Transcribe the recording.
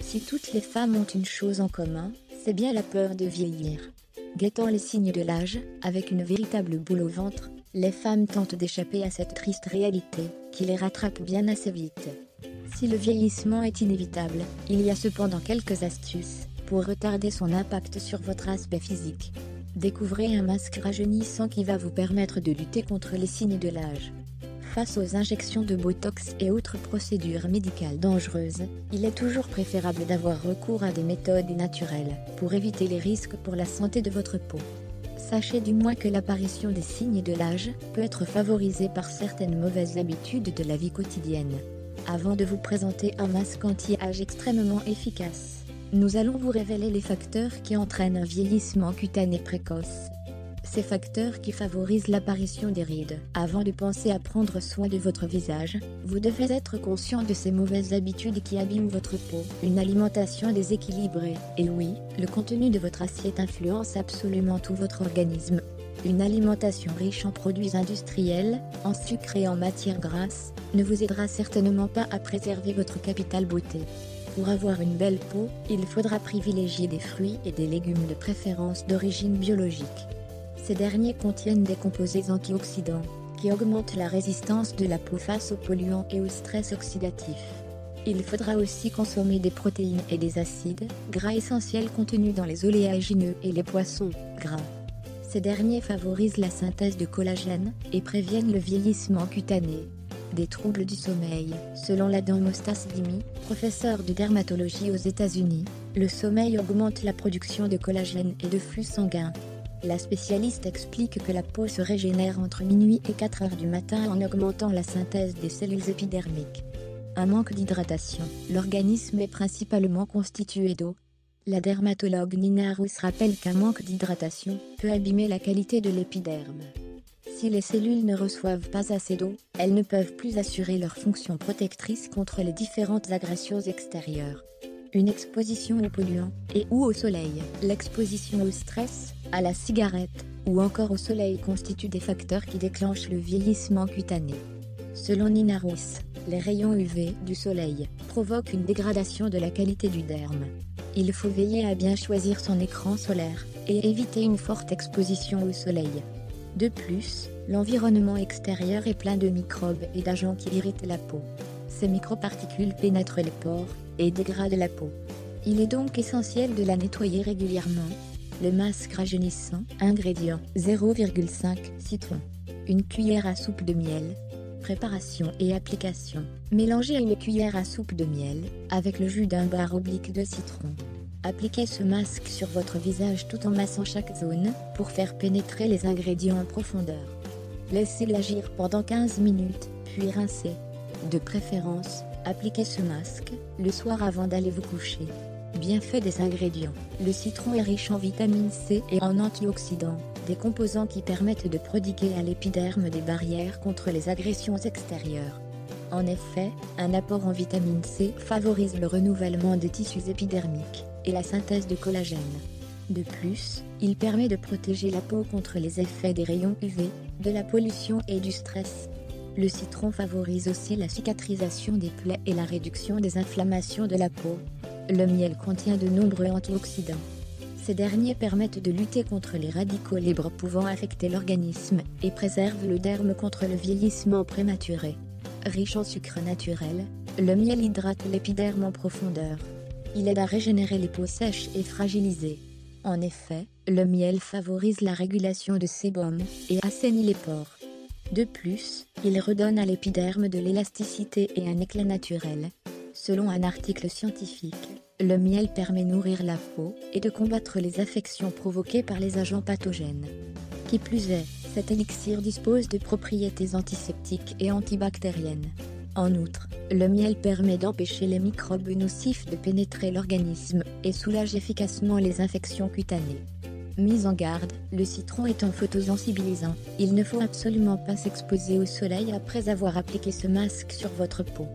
Si toutes les femmes ont une chose en commun, c'est bien la peur de vieillir. Guettant les signes de l'âge, avec une véritable boule au ventre, les femmes tentent d'échapper à cette triste réalité, qui les rattrape bien assez vite. Si le vieillissement est inévitable, il y a cependant quelques astuces pour retarder son impact sur votre aspect physique. Découvrez un masque rajeunissant qui va vous permettre de lutter contre les signes de l'âge. Face aux injections de Botox et autres procédures médicales dangereuses, il est toujours préférable d'avoir recours à des méthodes naturelles pour éviter les risques pour la santé de votre peau. Sachez du moins que l'apparition des signes de l'âge peut être favorisée par certaines mauvaises habitudes de la vie quotidienne. Avant de vous présenter un masque anti-âge extrêmement efficace, nous allons vous révéler les facteurs qui entraînent un vieillissement cutané précoce. Ces facteurs qui favorisent l'apparition des rides. Avant de penser à prendre soin de votre visage, vous devez être conscient de ces mauvaises habitudes qui abîment votre peau. Une alimentation déséquilibrée. Et oui, le contenu de votre assiette influence absolument tout votre organisme. Une alimentation riche en produits industriels, en sucre et en matières grasses, ne vous aidera certainement pas à préserver votre capital beauté. Pour avoir une belle peau, il faudra privilégier des fruits et des légumes de préférence d'origine biologique. Ces derniers contiennent des composés antioxydants, qui augmentent la résistance de la peau face aux polluants et au stress oxydatif. Il faudra aussi consommer des protéines et des acides gras essentiels contenus dans les oléagineux et les poissons gras. Ces derniers favorisent la synthèse de collagène et préviennent le vieillissement cutané. Des troubles du sommeil. Selon la Dermostas Dimi, professeur de dermatologie aux États-Unis, le sommeil augmente la production de collagène et de flux sanguin. La spécialiste explique que la peau se régénère entre minuit et 4 heures du matin en augmentant la synthèse des cellules épidermiques. Un manque d'hydratation. L'organisme est principalement constitué d'eau. La dermatologue Nina Russ rappelle qu'un manque d'hydratation peut abîmer la qualité de l'épiderme. Si les cellules ne reçoivent pas assez d'eau, elles ne peuvent plus assurer leur fonction protectrice contre les différentes agressions extérieures. Une exposition aux polluants et ou au soleil. L'exposition au stress, à la cigarette ou encore au soleil constituent des facteurs qui déclenchent le vieillissement cutané. Selon Nina Russ, les rayons UV du soleil provoquent une dégradation de la qualité du derme. Il faut veiller à bien choisir son écran solaire et éviter une forte exposition au soleil. De plus, l'environnement extérieur est plein de microbes et d'agents qui irritent la peau. Ces microparticules pénètrent les pores et dégradent la peau. Il est donc essentiel de la nettoyer régulièrement. Le masque rajeunissant. Ingrédients 0,5 citron. Une cuillère à soupe de miel. Préparation et application. Mélangez une cuillère à soupe de miel avec le jus d'un bar oblique de citron. Appliquez ce masque sur votre visage tout en massant chaque zone pour faire pénétrer les ingrédients en profondeur. Laissez-le agir pendant 15 minutes, puis rincez. De préférence, appliquez ce masque le soir avant d'aller vous coucher. Bienfaits des ingrédients. Le citron est riche en vitamine C et en antioxydants, des composants qui permettent de prodiguer à l'épiderme des barrières contre les agressions extérieures. En effet, un apport en vitamine C favorise le renouvellement des tissus épidermiques et la synthèse de collagène. De plus, il permet de protéger la peau contre les effets des rayons UV, de la pollution et du stress. Le citron favorise aussi la cicatrisation des plaies et la réduction des inflammations de la peau. Le miel contient de nombreux antioxydants. Ces derniers permettent de lutter contre les radicaux libres pouvant affecter l'organisme et préservent le derme contre le vieillissement prématuré. Riche en sucre naturel, le miel hydrate l'épiderme en profondeur. Il aide à régénérer les peaux sèches et fragilisées. En effet, le miel favorise la régulation de sébum et assainit les pores. De plus, il redonne à l'épiderme de l'élasticité et un éclat naturel. Selon un article scientifique, le miel permet de nourrir la peau et de combattre les affections provoquées par les agents pathogènes. Qui plus est, cet élixir dispose de propriétés antiseptiques et antibactériennes. En outre, le miel permet d'empêcher les microbes nocifs de pénétrer l'organisme et soulage efficacement les infections cutanées. Mise en garde, le citron étant photosensibilisant, il ne faut absolument pas s'exposer au soleil après avoir appliqué ce masque sur votre peau.